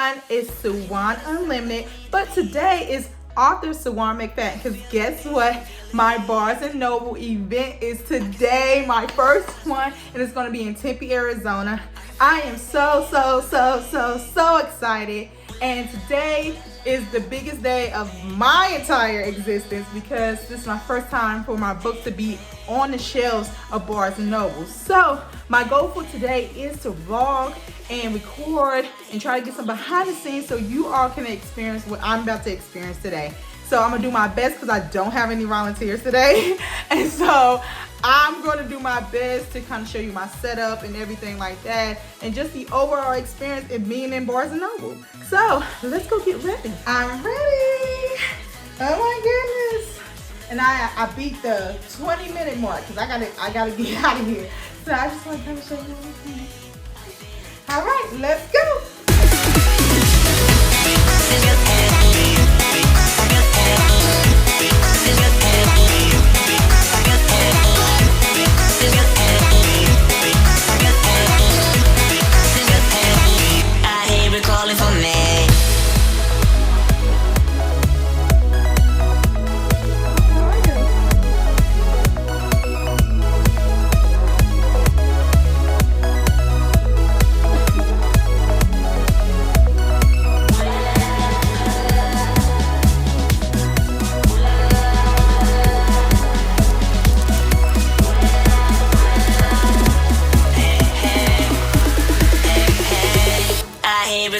everyone, it's Suwan Unlimited, but today is author Suwan McFadden, because guess what? My Barnes & Noble event is today, my first one, and it's going to be in Tempe, Arizona. I am so excited, and today is the biggest day of my entire existence because this is my first time for my book to be on the shelves of Barnes & Noble. So my goal for today is to vlog and record and try to get some behind the scenes so you all can experience what I'm about to experience today. So I'm gonna do my best because I don't have any volunteers today. And so I'm gonna do my best to kind of show you my setup and everything like that, and just the overall experience of being in Barnes & Noble. So let's go get ready. I'm ready. Oh my goodness. And I beat the 20-minute mark because I gotta get out of here. So I just want to kind of show you everything. All right, let's go.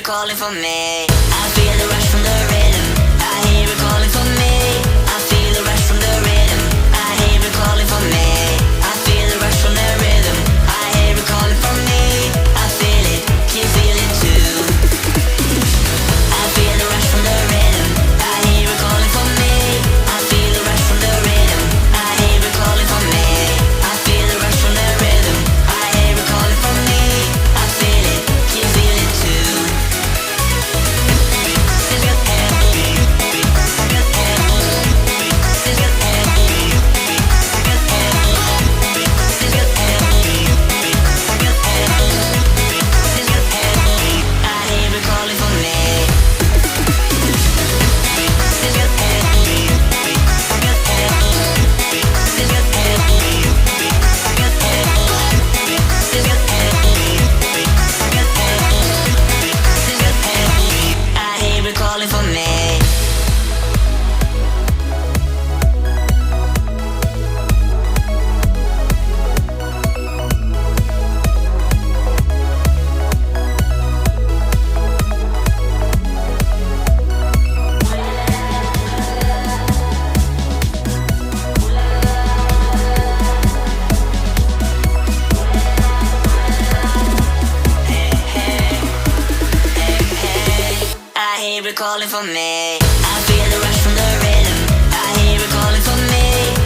Calling for me. I feel the rush from the rhythm. I hear it calling for me. I feel the rush from the rhythm. I hear it calling for me. I feel the rush from the rhythm. I hear it calling for me. I feel it. Can you feel it too? I feel the rush from the rhythm. I hear it calling for me. I feel the rush from the rhythm. I hear it calling for me. I feel the rush from the rhythm. I hear it calling for me. I feel it. Can you feel it too? Calling for me. I feel the rush from the rhythm. I hear it calling for me.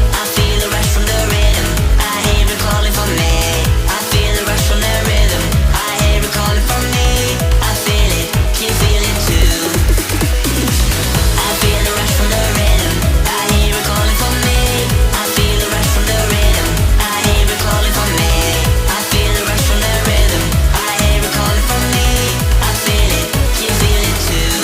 I feel the rush from the rhythm. I hear it calling for me. I feel the rush from the rhythm. I hear it calling for me. I feel it. Can you feel it too? I feel the rush from the rhythm. I hear it calling for me. I feel the rush from the rhythm. I hear it calling for me. I feel the rush from the rhythm. I hear it calling for me. I feel it. Can you feel it too?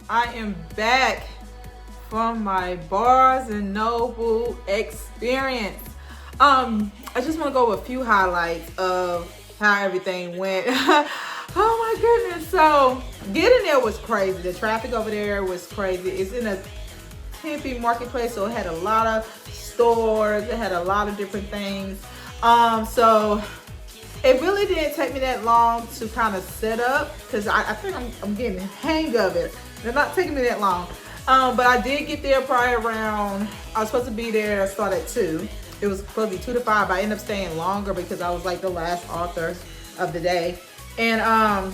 I am back from my Barnes & Noble experience. I just want to go over a few highlights of how everything went. Oh my goodness. So getting there was crazy. The traffic over there was crazy. It's in a Tempe marketplace, so it had a lot of stores. It had a lot of different things. So it really didn't take me that long to kind of set up because I think I'm getting the hang of it. They're not taking me that long. But I did get there probably around, I was supposed to be there, start at 2. It was supposed to be 2 to 5, but I ended up staying longer because I was like the last author of the day. And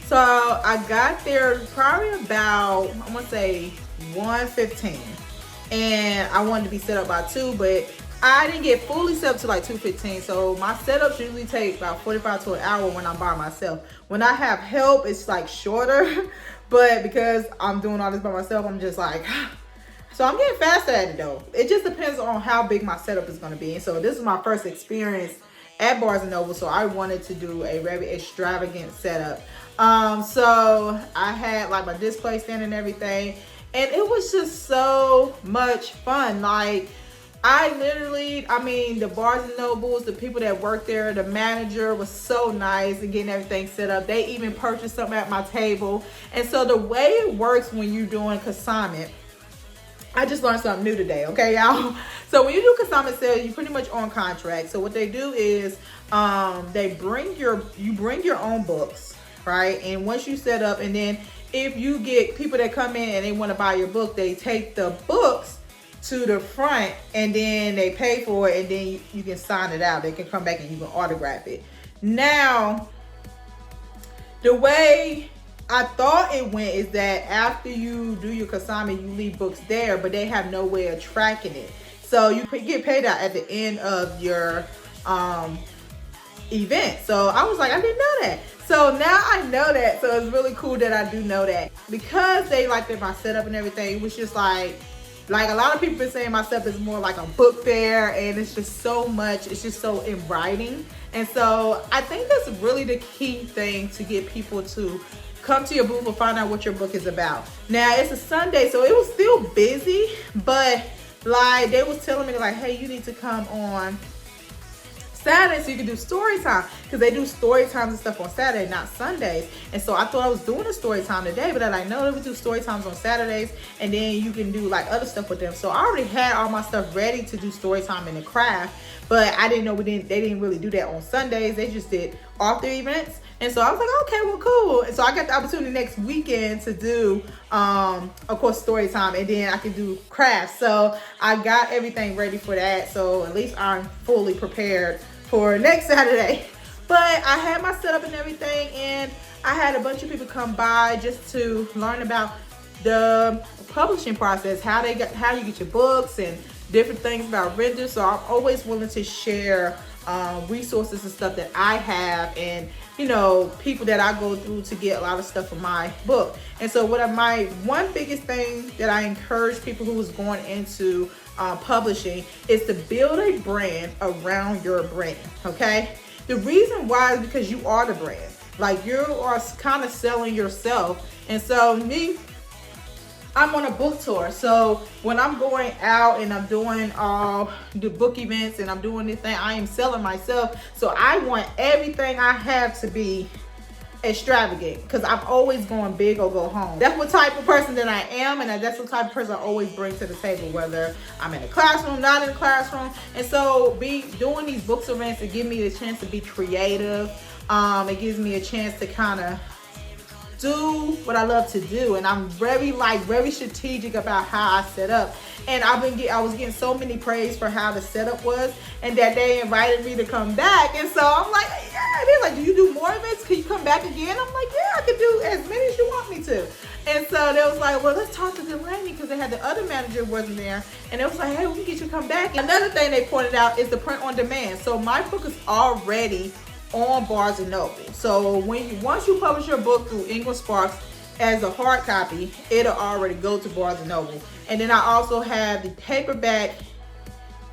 so I got there probably about, I'm gonna say 1:15. And I wanted to be set up by 2, but I didn't get fully set up to like 2:15. So my setups usually take about 45 to an hour when I'm by myself. When I have help, it's like shorter. But because I'm doing all this by myself, I'm just like, so I'm getting faster at it though. It just depends on how big my setup is going to be. And so this is my first experience at Barnes & Noble. So I wanted to do a very extravagant setup. So I had like my display stand and everything. And it was just so much fun. Like, I mean, the Barnes & Nobles, the people that work there, the manager was so nice and getting everything set up. They even purchased something at my table. And so the way it works when you're doing consignment, I just learned something new today, okay, y'all? So when you do consignment sales, you're pretty much on contract. So what they do is you bring your own books, right? And once you set up, and then if you get people that come in and they want to buy your book, they take the books to the front and then they pay for it, and then you can sign it out. They can come back and you can autograph it. Now, the way I thought it went is that after you do your consignment, you leave books there, but they have no way of tracking it. So you get paid out at the end of your event. So I was like, I didn't know that. So now I know that. So it's really cool that I do know that. Because they liked my setup and everything, it was just like a lot of people been saying my stuff is more like a book fair, and it's just so much, it's just so inviting. And so I think that's really the key thing to get people to come to your booth and find out what your book is about. Now it's a Sunday, so it was still busy, but like they was telling me like, hey, you need to come on Saturday so you can do story time, because they do story times and stuff on Saturday, not Sundays. And so I thought I was doing a story time today, but they're like, no, they would do story times on Saturdays, and then you can do like other stuff with them. So I already had all my stuff ready to do story time in the craft, but I didn't know they didn't really do that on Sundays. They just did author events. And so I was like, okay, well, cool. And so I got the opportunity next weekend to do, of course, story time, and then I could do crafts. So I got everything ready for that. So at least I'm fully prepared for next Saturday. But I had my setup and everything, and I had a bunch of people come by just to learn about the publishing process, how you get your books and different things about renders. So I'm always willing to share resources and stuff that I have, and people that I go through to get a lot of stuff for my book. And so my one biggest thing that I encourage people who is going into publishing is to build a brand around your brand. Okay, the reason why is because you are the brand. Like, you are kind of selling yourself. And so I'm on a book tour, so when I'm going out and I'm doing all the book events and I'm doing this thing, I am selling myself. So I want everything I have to be extravagant, because I'm always going big or go home. That's what type of person that I am, and that's the type of person I always bring to the table, whether I'm in a classroom, not in a classroom. And so doing these books events, it gives me the chance to be creative. It gives me a chance to kind of do what I love to do, and I'm very strategic about how I set up. And I was getting so many praise for how the setup was, and that they invited me to come back. And so I'm like, yeah. They're like, do you do more events? Can you come back again? I'm like, yeah, I can do as many as you want me to. And so they was like, well, let's talk to Delaney, because they had the other manager wasn't there, and it was like, hey, we can get you to come back. Another thing they pointed out is the print on demand. So my book is already on Barnes & Noble. So once you publish your book through Ingram Sparks as a hard copy, it'll already go to Barnes & Noble. And then I also have the paperback,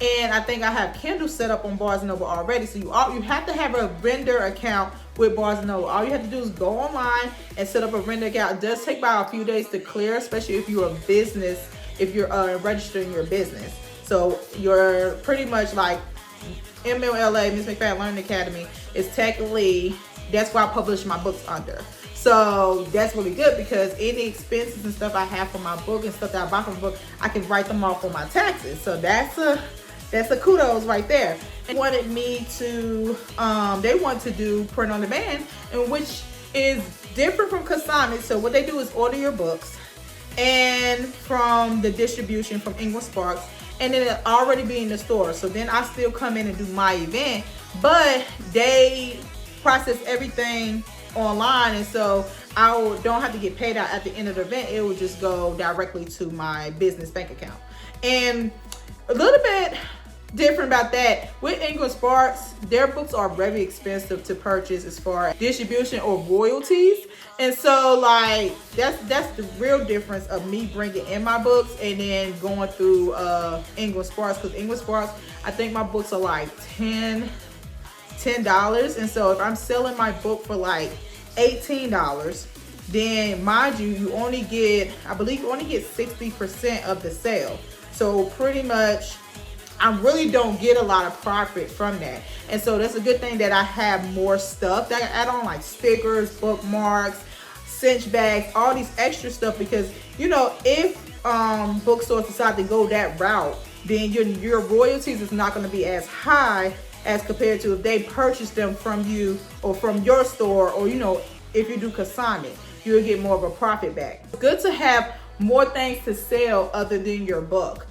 and I think I have Kindle set up on Barnes & Noble already. So you have to have a vendor account with Barnes & Noble. All you have to do is go online and set up a vendor account. It does take about a few days to clear, especially if you're a business, if you're registering your business. So you're pretty much like MLA, Miss McFadden Learning Academy, is technically, that's why I publish my books under. So that's really good, because any expenses and stuff I have for my book and stuff that I buy from the book, I can write them off on my taxes. So that's a that's a kudos right there. And wanted me to, they want to do print on demand, and which is different from consignment. So what they do is order your books and from the distribution from England Sparks, and then it already be in the store. So then I still come in and do my event, but they process everything online, and so I don't have to get paid out at the end of the event. It will just go directly to my business bank account. And a little bit different about that with England Sparks, their books are very expensive to purchase as far as distribution or royalties. And so like that's the real difference of me bringing in my books and then going through England Sparks, because England Sparks, I think my books are like $10. And so if I'm selling my book for like $18, then mind you, you only get, I believe you only get 60% of the sale. So pretty much I really don't get a lot of profit from that. And so that's a good thing that I have more stuff that I add on, like stickers, bookmarks, cinch bags, all these extra stuff, because you know, if bookstores decide to go that route, then your royalties is not going to be as high as compared to if they purchase them from you or from your store, or you know, if you do consignment, you'll get more of a profit back. It's good to have more things to sell other than your book.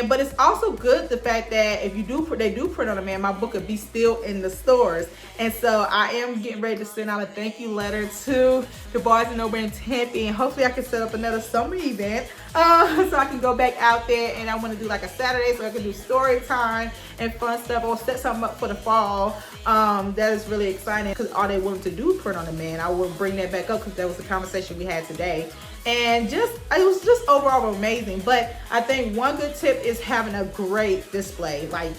But it's also good the fact that if they do print on demand, my book will be still in the stores. And so I am getting ready to send out a thank you letter to the Barnes & Noble in Tempe, and hopefully I can set up another summer event so I can go back out there. And I want to do like a Saturday so I can do story time and fun stuff, or set something up for the fall. That is really exciting, because are they willing to do print on demand? I will bring that back up, because that was the conversation we had today. And it was just overall amazing. But I think one good tip is having a great display, like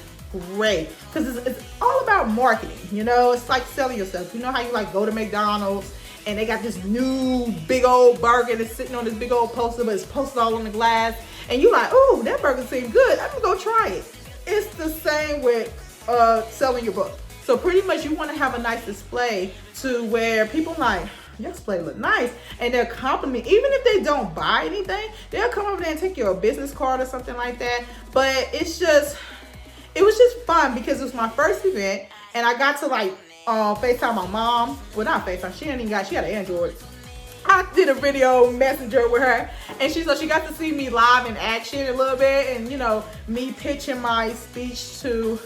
great, because it's all about marketing. You know, it's like selling yourself. You know how you like go to McDonald's and they got this new big old burger that's sitting on this big old poster, but it's posted all on the glass, and you like, oh, that burger seems good, I'm gonna go try it. It's the same with selling your book. So pretty much you want to have a nice display to where people like, your display look nice, and they'll compliment. Even if they don't buy anything, they'll come over there and take your business card or something like that. But it was just fun, because it was my first event, and I got to like FaceTime my mom. Well, not FaceTime, she had an Android. I did a video messenger with her, and she got to see me live in action a little bit, and you know, me pitching my speech to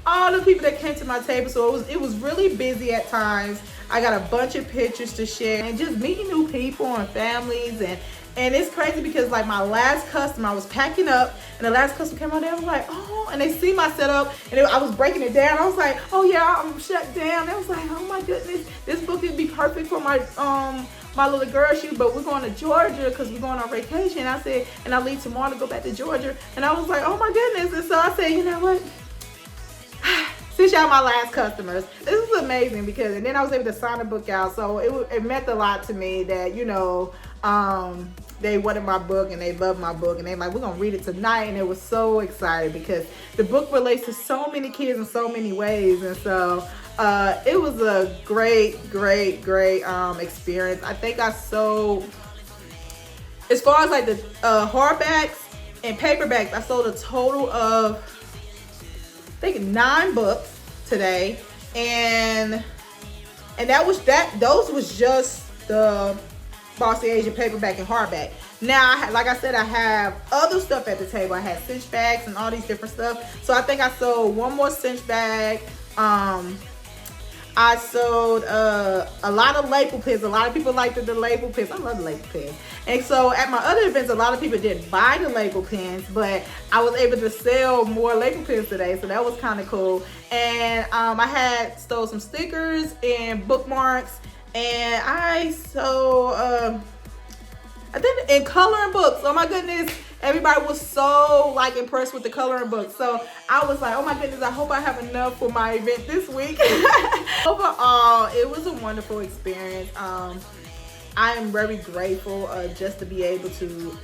all the people that came to my table. So it was really busy at times. I got a bunch of pictures to share, and just meeting new people and families, and it's crazy because like my last customer, I was packing up, and the last customer came out there, I was like, oh, and they see my setup, and I was breaking it down. I was like, oh yeah, I'm shut down. They was like, oh my goodness, this book would be perfect for my my little girl shoot, but we're going to Georgia because we're going on vacation. I said, and I leave tomorrow to go back to Georgia. And I was like, oh my goodness. And so I said, you know what? Since y'all my last customers, this is amazing, because, and then I was able to sign the book out. So it meant a lot to me that, you know, they wanted my book and they loved my book, and they like, we're gonna read it tonight. And it was so excited because the book relates to so many kids in so many ways. And so it was a great experience. I think I sold, as far as like the hardbacks and paperbacks, I sold a total of, I think, 9 books today, and those was just the Bossy Asia paperback and hardback. Now, like I said, I have other stuff at the table. I had cinch bags and all these different stuff. So I think I sold one more cinch bag. I sold a lot of label pins. A lot of people liked the label pins. I love the label pins. And so at my other events, a lot of people didn't buy the label pins, but I was able to sell more label pins today. So that was kind of cool. And I had stole some stickers and bookmarks. And I sold, I think, in coloring books. Oh my goodness. Everybody was so like impressed with the coloring book. So I was like, oh my goodness, I hope I have enough for my event this week. Overall, it was a wonderful experience. I am very grateful just to be able to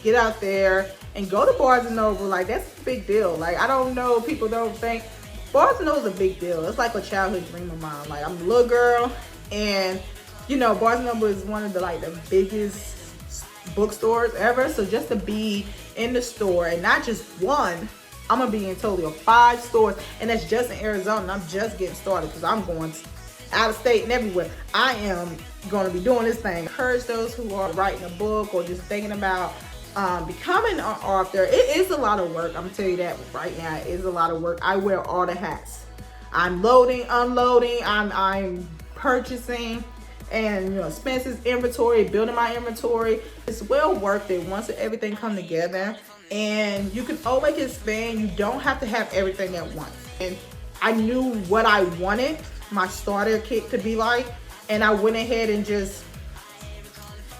get out there and go to Barnes & Noble. Like, that's a big deal. Like, I don't know, people don't think Barnes & Noble is a big deal. It's like a childhood dream of mine. Like, I'm a little girl, and you know, Barnes & Noble is one of the biggest bookstores ever. So just to be in the store, and not just one, I'm gonna be in totally of 5 stores, and that's just in Arizona. And I'm just getting started because I'm going out of state and everywhere. I am gonna be doing this thing. Encourage those who are writing a book or just thinking about becoming an author. It is a lot of work. I'm gonna tell you that right now. It is a lot of work. I wear all the hats. I'm loading, unloading, I'm purchasing, and expenses, inventory, building my inventory. It's well worth it once everything come together, and you can always expand. You don't have to have everything at once. And I knew what I wanted my starter kit to be like, and I went ahead and just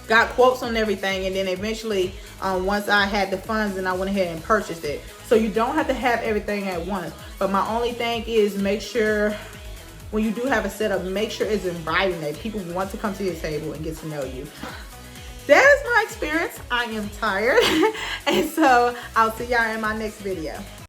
got quotes on everything, and then eventually once I had the funds, and I went ahead and purchased it. So you don't have to have everything at once, but my only thing is make sure when you do have a setup, make sure it's inviting, that people want to come to your table and get to know you. That is my experience. I am tired and so I'll see y'all in my next video.